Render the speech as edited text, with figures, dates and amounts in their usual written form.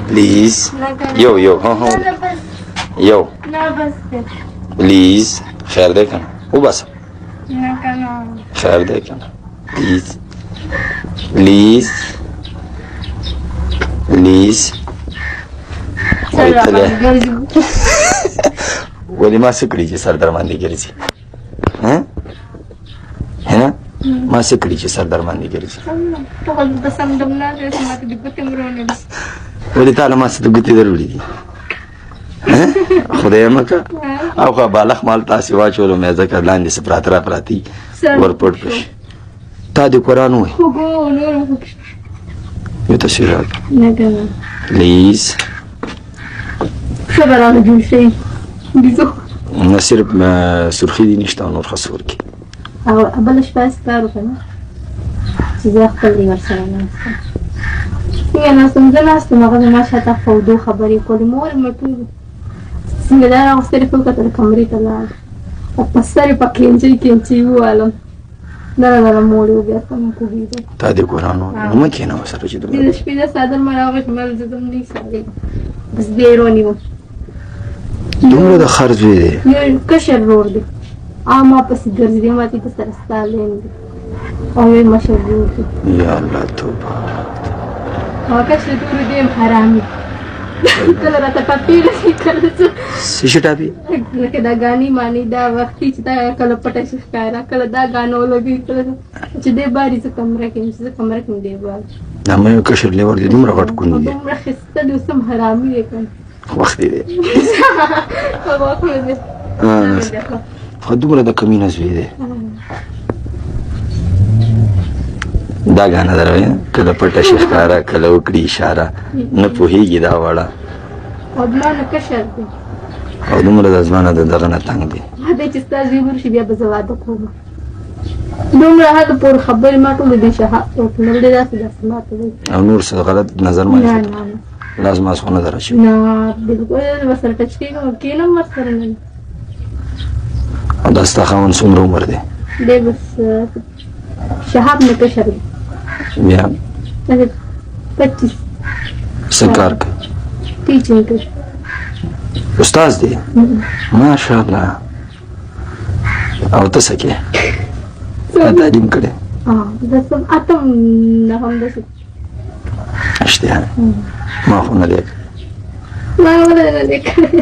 پلیز یو ها یو پلیز خیر دی کنه او بس خیر دی کنه پلیز ولی ما څه کړي چې سر در باندې ګرځي هنه ما څه کړي چې سر در باندې ګرځي ولې تعالی ما څه د ګوتې دروړي دي خدای مکه او خو بالغ مال تاسې واچولو مې ځکه لاندې څه پراته را پراتې ور پټ پشي تا د قرآن ووایي یو تصویر راکړه پلیز نه صرف سرخي دي نشته او نور ښه سور کې او بله شپه یې کار وکړه چې زه خپل یې ورسره ناستم څنګه ناستم زه ناستم هغه زما شاته فودو خبرې کولې مور مې ټول څنګه دا راغوستې ټول کتل کمرې ته لاړ او په سر یې په کینچۍ ووالم نره موړې وبېرته مې پوهېږم تا دې قرآن ووایي نو مه کښېنه ورسره چې د شپې د څادر مې راوغېږ مې زه دم نه سارې بس بیا یې رونیوم دومره د خر زوی دی یو کشر رور دی ما پسې ګرځېدی ما ته سره ستا لین دی او یو مشر رور دی یا الله توبه هغه کشر رور دی هم حرامي کله راته پپې رسي کله څه څه شي ټاپي لکه دا ګانې مانې دا وختي چې دا کله پټه شي ښکاره کله دا ګاڼه ولګوي کله چې دی باري زه کمره کې چې زه کمره کې دی باري دا مې یو کشر لیور دی دومره غټ کونی دی دومره ښایسته دی اوس هم حرامي دی که وخت دی هغه وخت مې دی خو دومره د کمینه زوی دی دا ګانه دروي کله پټه شي ښکاره کله وکړي اشاره نه پوهېږي دا واړه او زما نه کشر دی او دومره د زمانه د دغه نه تنګ دی دی چې ستا زوی ورشي بیا به زه واده کوم دومره حد پورې خبرې ما ټولې دې شهاد وکړل دی داسې ماته دی او نور څه غلط نظر مه نه لاس ماس خو نه در اچوي نه بلکل ورسره ټچ کېږم ورسره نه او دا ستا خاوند څومره عمر دی دی بس شهاب نه کشر دی بیا 25 څه کار کوي ټیچینګ کوي استاد دی ماشاءالله او ته څه کوې تا تعلیم کړی زه اتم نه هم داسې اشتها ما خو نه دی ما ولې نه دی کړی